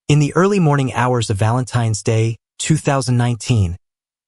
In the early morning hours of Valentine's Day, 2019,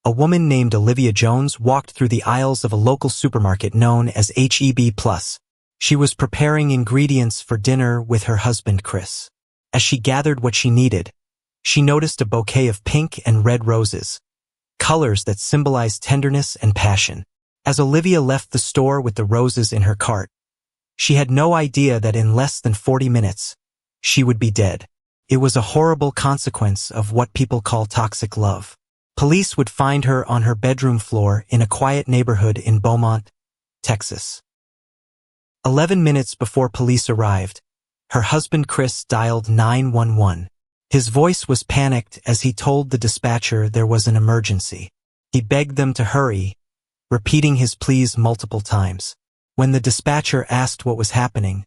a woman named Olivia Jones walked through the aisles of a local supermarket known as HEB Plus. She was preparing ingredients for dinner with her husband Chris. As she gathered what she needed, she noticed a bouquet of pink and red roses, colors that symbolized tenderness and passion. As Olivia left the store with the roses in her cart, she had no idea that in less than 40 minutes, she would be dead. It was a horrible consequence of what people call toxic love. Police would find her on her bedroom floor in a quiet neighborhood in Beaumont, Texas. 11 minutes before police arrived, her husband Chris dialed 911. His voice was panicked as he told the dispatcher there was an emergency. He begged them to hurry, repeating his pleas multiple times. When the dispatcher asked what was happening,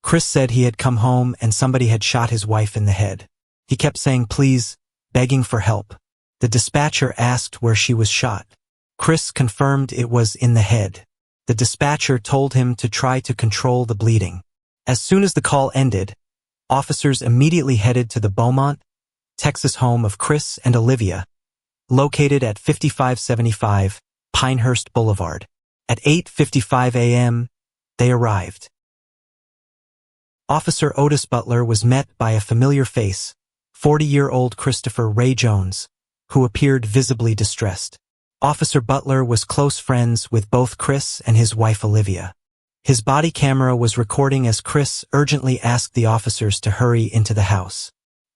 Chris said he had come home and somebody had shot his wife in the head. He kept saying please, begging for help. The dispatcher asked where she was shot. Chris confirmed it was in the head. The dispatcher told him to try to control the bleeding. As soon as the call ended, officers immediately headed to the Beaumont, Texas home of Chris and Olivia, located at 5575 Pinehurst Boulevard. At 8:55 a.m., they arrived. Officer Otis Butler was met by a familiar face, 40-year-old Christopher Ray Jones, who appeared visibly distressed. Officer Butler was close friends with both Chris and his wife Olivia. His body camera was recording as Chris urgently asked the officers to hurry into the house.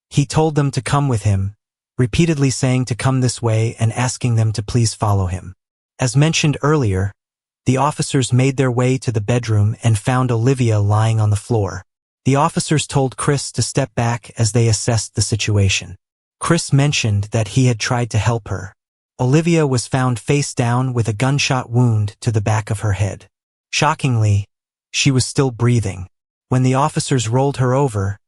He told them to come with him, repeatedly saying to come this way and asking them to please follow him. As mentioned earlier, the officers made their way to the bedroom and found Olivia lying on the floor. The officers told Chris to step back as they assessed the situation. Chris mentioned that he had tried to help her. Olivia was found face down with a gunshot wound to the back of her head. Shockingly, she was still breathing. When the officers rolled her over,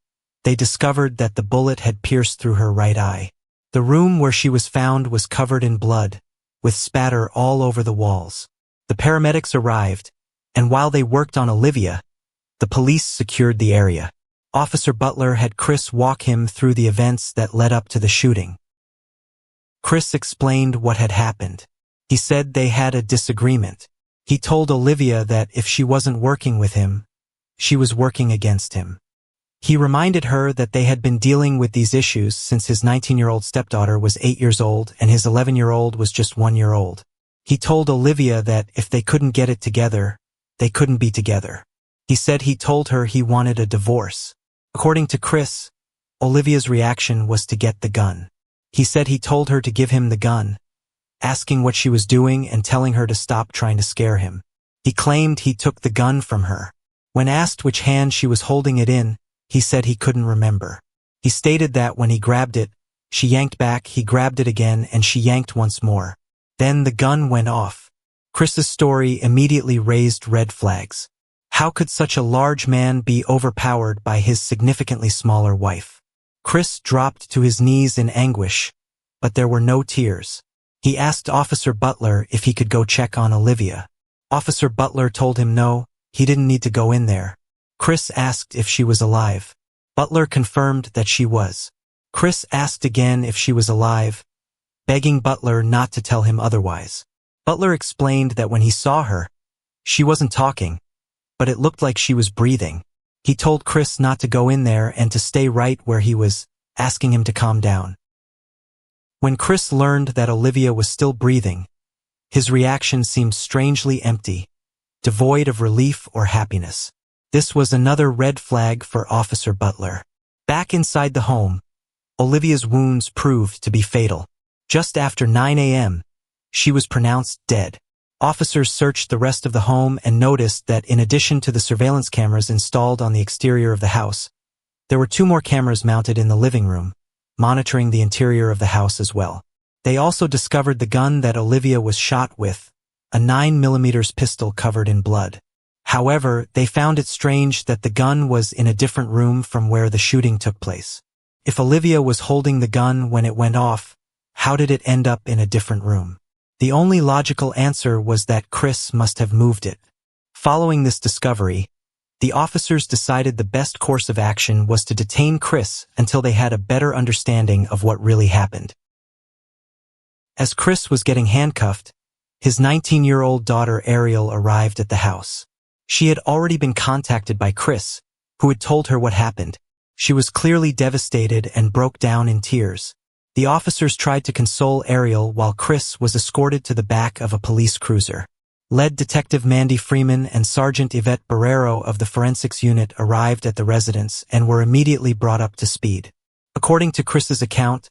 they discovered that the bullet had pierced through her right eye. The room where she was found was covered in blood, with spatter all over the walls. The paramedics arrived, and while they worked on Olivia, the police secured the area. Officer Butler had Chris walk him through the events that led up to the shooting. Chris explained what had happened. He said they had a disagreement. He told Olivia that if she wasn't working with him, she was working against him. He reminded her that they had been dealing with these issues since his 19-year-old stepdaughter was 8 years old and his 11-year-old was just 1 year old. He told Olivia that if they couldn't get it together, they couldn't be together. He said he told her he wanted a divorce. According to Chris, Olivia's reaction was to get the gun. He said he told her to give him the gun, asking what she was doing and telling her to stop trying to scare him. He claimed he took the gun from her. When asked which hand she was holding it in, he said he couldn't remember. He stated that when he grabbed it, she yanked back, he grabbed it again, and she yanked once more. Then the gun went off. Chris's story immediately raised red flags. How could such a large man be overpowered by his significantly smaller wife? Chris dropped to his knees in anguish, but there were no tears. He asked Officer Butler if he could go check on Olivia. Officer Butler told him no, he didn't need to go in there. Chris asked if she was alive. Butler confirmed that she was. Chris asked again if she was alive, begging Butler not to tell him otherwise. Butler explained that when he saw her, she wasn't talking, but it looked like she was breathing. He told Chris not to go in there and to stay right where he was, asking him to calm down. When Chris learned that Olivia was still breathing, his reaction seemed strangely empty, devoid of relief or happiness. This was another red flag for Officer Butler. Back inside the home, Olivia's wounds proved to be fatal. Just after 9 a.m., she was pronounced dead. Officers searched the rest of the home and noticed that in addition to the surveillance cameras installed on the exterior of the house, there were 2 more cameras mounted in the living room, monitoring the interior of the house as well. They also discovered the gun that Olivia was shot with, a 9mm pistol covered in blood. However, they found it strange that the gun was in a different room from where the shooting took place. If Olivia was holding the gun when it went off, how did it end up in a different room? The only logical answer was that Chris must have moved it. Following this discovery, The officers decided the best course of action was to detain Chris until they had a better understanding of what really happened. As Chris was getting handcuffed, his 19-year-old daughter Ariel arrived at the house. She had already been contacted by Chris, who had told her what happened. She was clearly devastated and broke down in tears. The officers tried to console Ariel while Chris was escorted to the back of a police cruiser. Lead Detective Mandy Freeman and Sergeant Yvette Barrero of the Forensics Unit arrived at the residence and were immediately brought up to speed. According to Chris's account,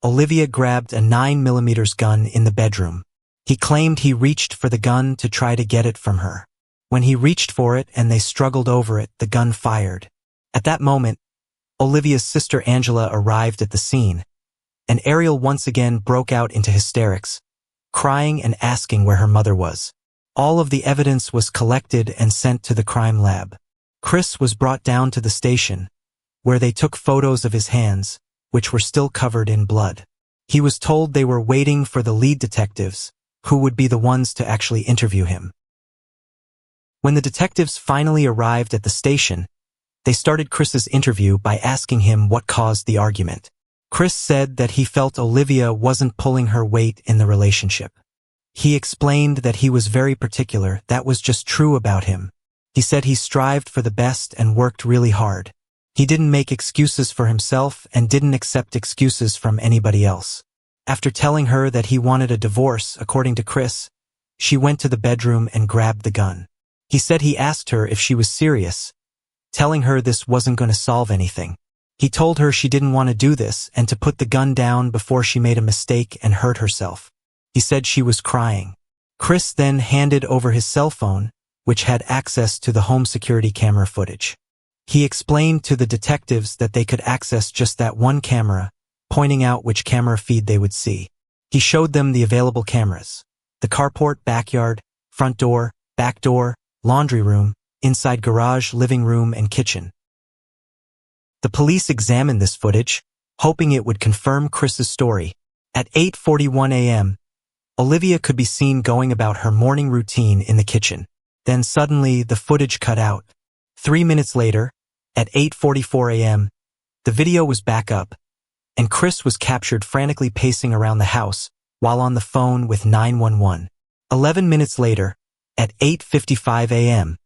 Olivia grabbed a 9mm gun in the bedroom. He claimed he reached for the gun to try to get it from her. When he reached for it and they struggled over it, the gun fired. At that moment, Olivia's sister Angela arrived at the scene, and Ariel once again broke out into hysterics, crying and asking where her mother was. All of the evidence was collected and sent to the crime lab. Chris was brought down to the station, where they took photos of his hands, which were still covered in blood. He was told they were waiting for the lead detectives, who would be the ones to actually interview him. When the detectives finally arrived at the station, they started Chris's interview by asking him what caused the argument. Chris said that he felt Olivia wasn't pulling her weight in the relationship. He explained that he was very particular, that was just true about him. He said he strived for the best and worked really hard. He didn't make excuses for himself and didn't accept excuses from anybody else. After telling her that he wanted a divorce, according to Chris, she went to the bedroom and grabbed the gun. He said he asked her if she was serious, telling her this wasn't going to solve anything. He told her she didn't want to do this and to put the gun down before she made a mistake and hurt herself. He said she was crying. Chris then handed over his cell phone, which had access to the home security camera footage. He explained to the detectives that they could access just that one camera, pointing out which camera feed they would see. He showed them the available cameras: the carport, backyard, front door, back door, laundry room, inside garage, living room, and kitchen. The police examined this footage, hoping it would confirm Chris's story. At 8:41 a.m., Olivia could be seen going about her morning routine in the kitchen. Then suddenly the footage cut out. 3 minutes later, at 8:44 a.m., the video was back up, and Chris was captured frantically pacing around the house while on the phone with 911. 11 minutes later, at 8:55 a.m.,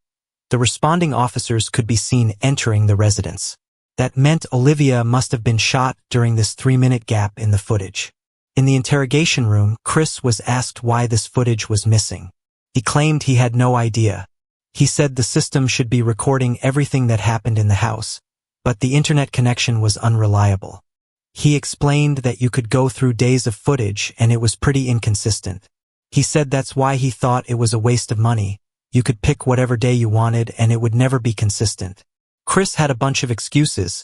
the responding officers could be seen entering the residence. That meant Olivia must have been shot during this 3-minute gap in the footage. In the interrogation room, Chris was asked why this footage was missing. He claimed he had no idea. He said the system should be recording everything that happened in the house, but the internet connection was unreliable. He explained that you could go through days of footage and it was pretty inconsistent. He said that's why he thought it was a waste of money. You could pick whatever day you wanted and it would never be consistent. Chris had a bunch of excuses,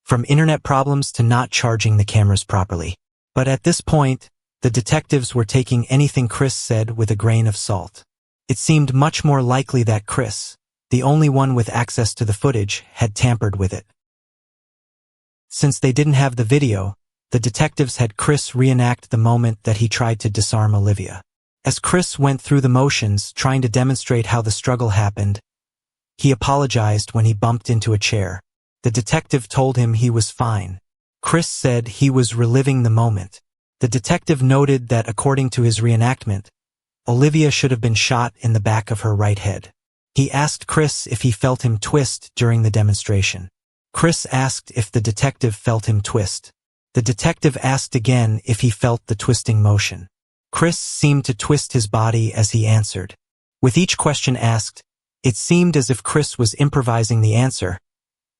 from internet problems to not charging the cameras properly. But at this point, the detectives were taking anything Chris said with a grain of salt. It seemed much more likely that Chris, the only one with access to the footage, had tampered with it. Since they didn't have the video, the detectives had Chris reenact the moment that he tried to disarm Olivia. As Chris went through the motions trying to demonstrate how the struggle happened, he apologized when he bumped into a chair. The detective told him he was fine. Chris said he was reliving the moment. The detective noted that according to his reenactment, Olivia should have been shot in the back of her right head. He asked Chris if he felt him twist during the demonstration. Chris asked if the detective felt him twist. The detective asked again if he felt the twisting motion. Chris seemed to twist his body as he answered. With each question asked, it seemed as if Chris was improvising the answer,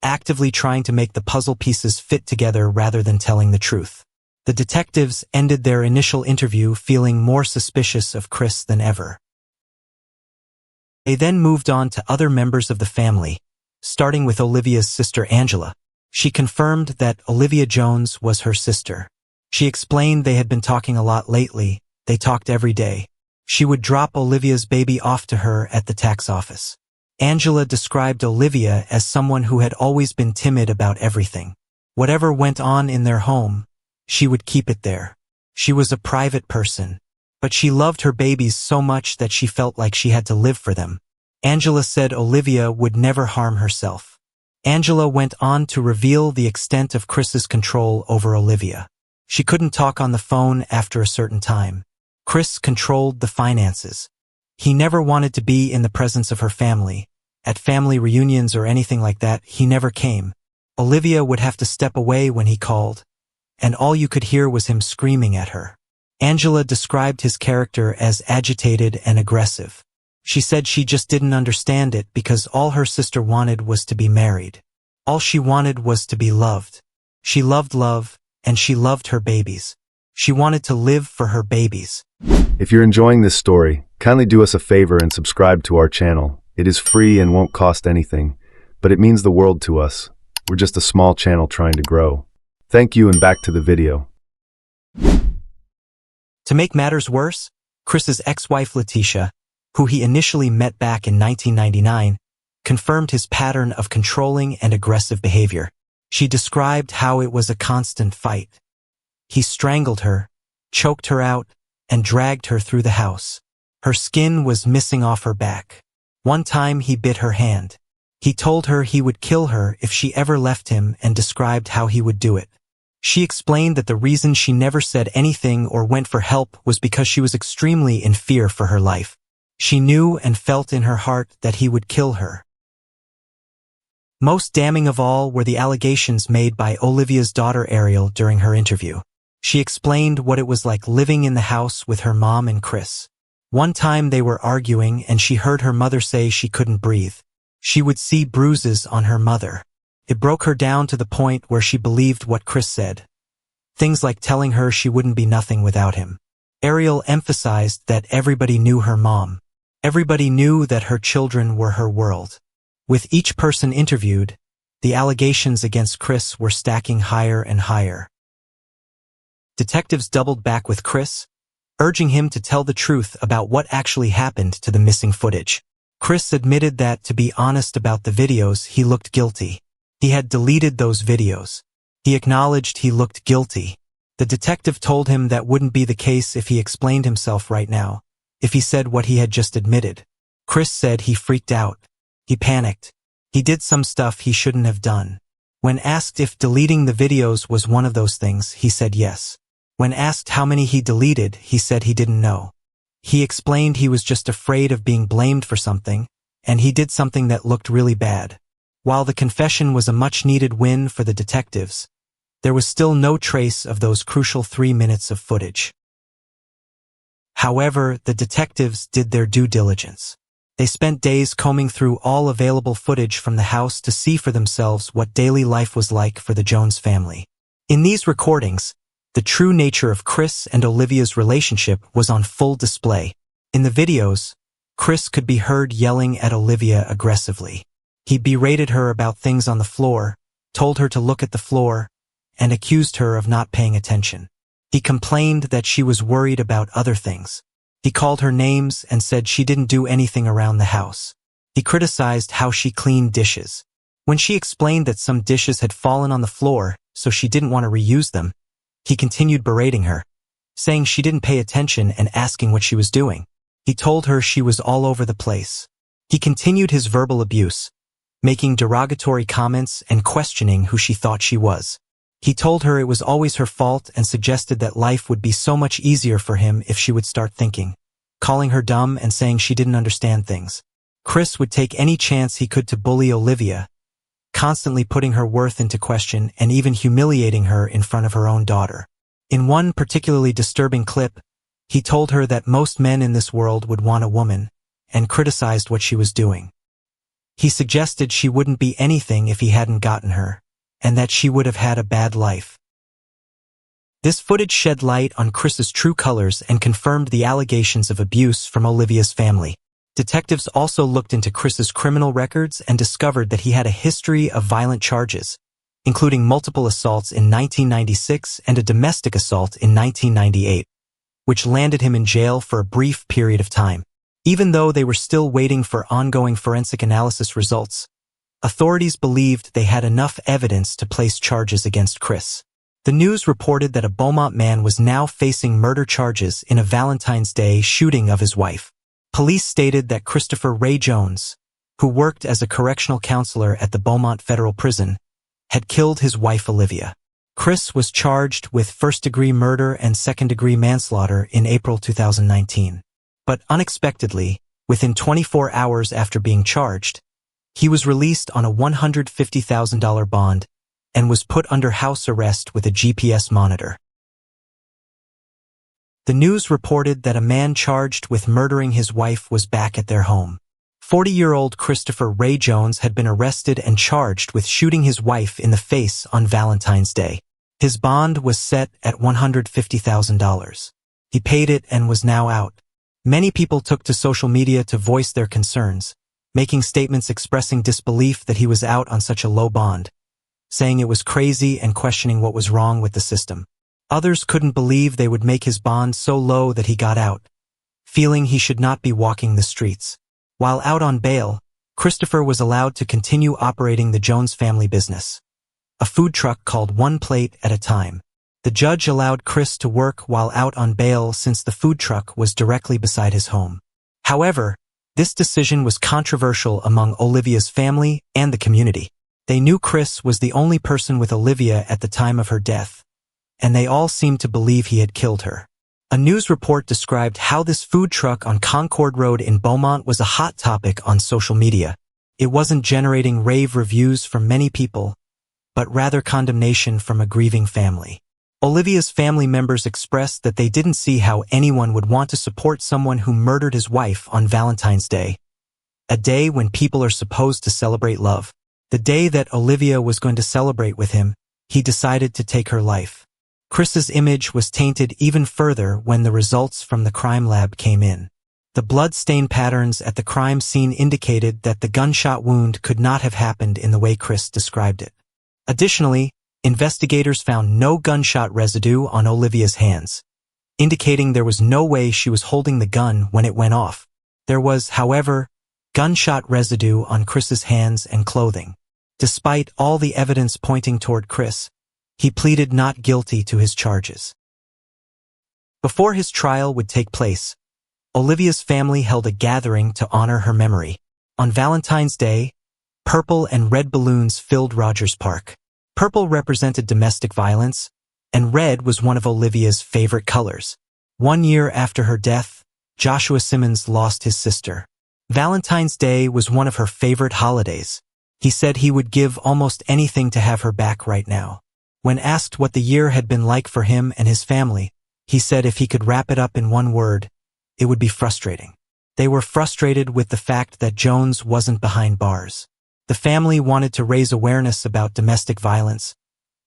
actively trying to make the puzzle pieces fit together rather than telling the truth. The detectives ended their initial interview feeling more suspicious of Chris than ever. They then moved on to other members of the family, starting with Olivia's sister Angela. She confirmed that Olivia Jones was her sister. She explained they had been talking a lot lately. They talked every day. She would drop Olivia's baby off to her at the tax office. Angela described Olivia as someone who had always been timid about everything. Whatever went on in their home, she would keep it there. She was a private person, but she loved her babies so much that she felt like she had to live for them. Angela said Olivia would never harm herself. Angela went on to reveal the extent of Chris's control over Olivia. She couldn't talk on the phone after a certain time. Chris controlled the finances. He never wanted to be in the presence of her family. At family reunions or anything like that, he never came. Olivia would have to step away when he called, and all you could hear was him screaming at her. Angela described his character as agitated and aggressive. She said she just didn't understand it because all her sister wanted was to be married. All she wanted was to be loved. She loved love, and she loved her babies. She wanted to live for her babies. If you're enjoying this story, kindly do us a favor and subscribe to our channel. It is free and won't cost anything, but it means the world to us. We're just a small channel trying to grow. Thank you, and back to the video. To make matters worse, Chris's ex-wife Letitia, who he initially met back in 1999, confirmed his pattern of controlling and aggressive behavior. She described how it was a constant fight. He strangled her, choked her out, and dragged her through the house. Her skin was missing off her back. One time he bit her hand. He told her he would kill her if she ever left him and described how he would do it. She explained that the reason she never said anything or went for help was because she was extremely in fear for her life. She knew and felt in her heart that he would kill her. Most damning of all were the allegations made by Olivia's daughter Ariel during her interview. She explained what it was like living in the house with her mom and Chris. One time they were arguing and she heard her mother say she couldn't breathe. She would see bruises on her mother. It broke her down to the point where she believed what Chris said. Things like telling her she wouldn't be nothing without him. Ariel emphasized that everybody knew her mom. Everybody knew that her children were her world. With each person interviewed, the allegations against Chris were stacking higher and higher. Detectives doubled back with Chris, urging him to tell the truth about what actually happened to the missing footage. Chris admitted that, to be honest about the videos, he looked guilty. He had deleted those videos. He acknowledged he looked guilty. The detective told him that wouldn't be the case if he explained himself right now, if he said what he had just admitted. Chris said he freaked out. He panicked. He did some stuff he shouldn't have done. When asked if deleting the videos was one of those things, he said yes. When asked how many he deleted, he said he didn't know. He explained he was just afraid of being blamed for something, and he did something that looked really bad. While the confession was a much-needed win for the detectives, there was still no trace of those crucial 3 minutes of footage. However, the detectives did their due diligence. They spent days combing through all available footage from the house to see for themselves what daily life was like for the Jones family. In these recordings, the true nature of Chris and Olivia's relationship was on full display. In the videos, Chris could be heard yelling at Olivia aggressively. He berated her about things on the floor, told her to look at the floor, and accused her of not paying attention. He complained that she was worried about other things. He called her names and said she didn't do anything around the house. He criticized how she cleaned dishes. When she explained that some dishes had fallen on the floor, so she didn't want to reuse them, he continued berating her, saying she didn't pay attention and asking what she was doing. He told her she was all over the place. He continued his verbal abuse, making derogatory comments and questioning who she thought she was. He told her it was always her fault and suggested that life would be so much easier for him if she would start thinking, calling her dumb and saying she didn't understand things. Chris would take any chance he could to bully Olivia, constantly putting her worth into question and even humiliating her in front of her own daughter. In one particularly disturbing clip, he told her that most men in this world would want a woman, and criticized what she was doing. He suggested she wouldn't be anything if he hadn't gotten her, and that she would have had a bad life. This footage shed light on Chris's true colors and confirmed the allegations of abuse from Olivia's family. Detectives also looked into Chris's criminal records and discovered that he had a history of violent charges, including multiple assaults in 1996 and a domestic assault in 1998, which landed him in jail for a brief period of time. Even though they were still waiting for ongoing forensic analysis results, authorities believed they had enough evidence to place charges against Chris. The news reported that a Beaumont man was now facing murder charges in a Valentine's Day shooting of his wife. Police stated that Christopher Ray Jones, who worked as a correctional counselor at the Beaumont Federal Prison, had killed his wife Olivia. Chris was charged with first-degree murder and second-degree manslaughter in April 2019. But unexpectedly, within 24 hours after being charged, he was released on a $150,000 bond and was put under house arrest with a GPS monitor. The news reported that a man charged with murdering his wife was back at their home. 40-year-old Christopher Ray Jones had been arrested and charged with shooting his wife in the face on Valentine's Day. His bond was set at $150,000. He paid it and was now out. Many people took to social media to voice their concerns, making statements expressing disbelief that he was out on such a low bond, saying it was crazy and questioning what was wrong with the system. Others couldn't believe they would make his bond so low that he got out, feeling he should not be walking the streets. While out on bail, Christopher was allowed to continue operating the Jones family business, a food truck called One Plate at a Time. The judge allowed Chris to work while out on bail since the food truck was directly beside his home. However, this decision was controversial among Olivia's family and the community. They knew Chris was the only person with Olivia at the time of her death, and they all seemed to believe he had killed her. A news report described how this food truck on Concord Road in Beaumont was a hot topic on social media. It wasn't generating rave reviews from many people, but rather condemnation from a grieving family. Olivia's family members expressed that they didn't see how anyone would want to support someone who murdered his wife on Valentine's Day, a day when people are supposed to celebrate love. The day that Olivia was going to celebrate with him, he decided to take her life. Chris's image was tainted even further when the results from the crime lab came in. The blood stain patterns at the crime scene indicated that the gunshot wound could not have happened in the way Chris described it. Additionally, investigators found no gunshot residue on Olivia's hands, indicating there was no way she was holding the gun when it went off. There was, however, gunshot residue on Chris's hands and clothing. Despite all the evidence pointing toward Chris, he pleaded not guilty to his charges. Before his trial would take place, Olivia's family held a gathering to honor her memory. On Valentine's Day, purple and red balloons filled Rogers Park. Purple represented domestic violence, and red was one of Olivia's favorite colors. 1 year after her death, Joshua Simmons lost his sister. Valentine's Day was one of her favorite holidays. He said he would give almost anything to have her back right now. When asked what the year had been like for him and his family, he said if he could wrap it up in one word, it would be frustrating. They were frustrated with the fact that Jones wasn't behind bars. The family wanted to raise awareness about domestic violence,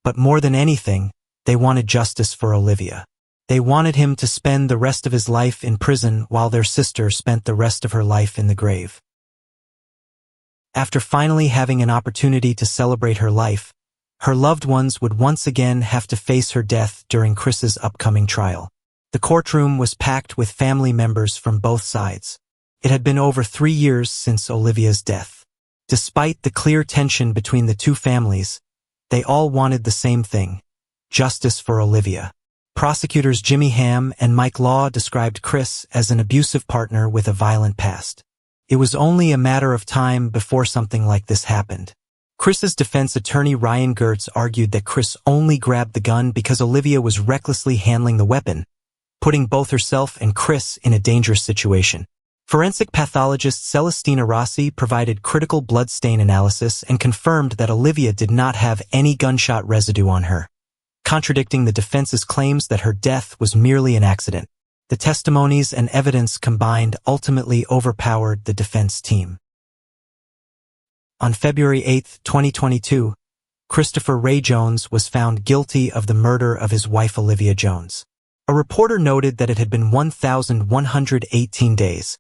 but more than anything, they wanted justice for Olivia. They wanted him to spend the rest of his life in prison while their sister spent the rest of her life in the grave. After finally having an opportunity to celebrate her life, her loved ones would once again have to face her death during Chris's upcoming trial. The courtroom was packed with family members from both sides. It had been over 3 years since Olivia's death. Despite the clear tension between the two families, they all wanted the same thing: justice for Olivia. Prosecutors Jimmy Ham and Mike Law described Chris as an abusive partner with a violent past. It was only a matter of time before something like this happened. Chris's defense attorney Ryan Gertz argued that Chris only grabbed the gun because Olivia was recklessly handling the weapon, putting both herself and Chris in a dangerous situation. Forensic pathologist Celestina Rossi provided critical blood stain analysis and confirmed that Olivia did not have any gunshot residue on her, contradicting the defense's claims that her death was merely an accident. The testimonies and evidence combined ultimately overpowered the defense team. On February 8, 2022, Christopher Ray Jones was found guilty of the murder of his wife Olivia Jones. A reporter noted that it had been 1,118 days.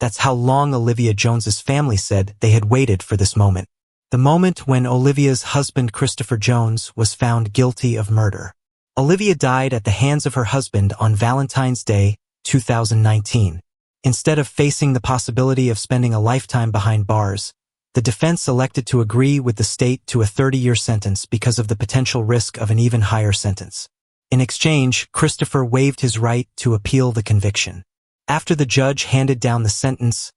That's how long Olivia Jones's family said they had waited for this moment. The moment when Olivia's husband Christopher Jones was found guilty of murder. Olivia died at the hands of her husband on Valentine's Day, 2019. Instead of facing the possibility of spending a lifetime behind bars, the defense elected to agree with the state to a 30-year sentence because of the potential risk of an even higher sentence. In exchange, Christopher waived his right to appeal the conviction. After the judge handed down the sentence,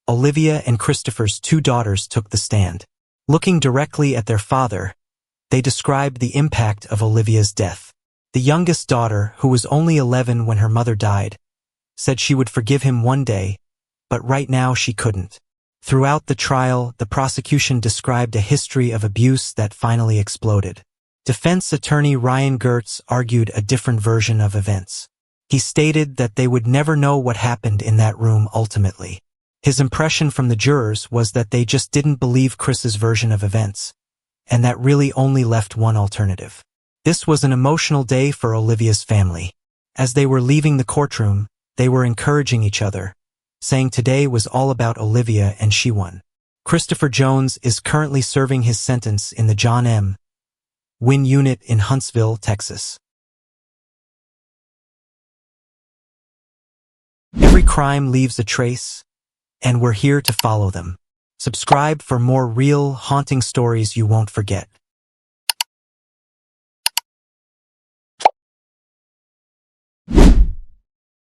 Olivia and Christopher's two daughters took the stand. Looking directly at their father, they described the impact of Olivia's death. The youngest daughter, who was only 11 when her mother died, said she would forgive him one day, but right now she couldn't. Throughout the trial, the prosecution described a history of abuse that finally exploded. Defense attorney Ryan Gertz argued a different version of events. He stated that they would never know what happened in that room ultimately. His impression from the jurors was that they just didn't believe Chris's version of events, and that really only left one alternative. This was an emotional day for Olivia's family. As they were leaving the courtroom, they were encouraging each other, saying today was all about Olivia and she won. Christopher Jones is currently serving his sentence in the John M. Wynne Unit in Huntsville, Texas. Every crime leaves a trace, and we're here to follow them. Subscribe for more real, haunting stories you won't forget.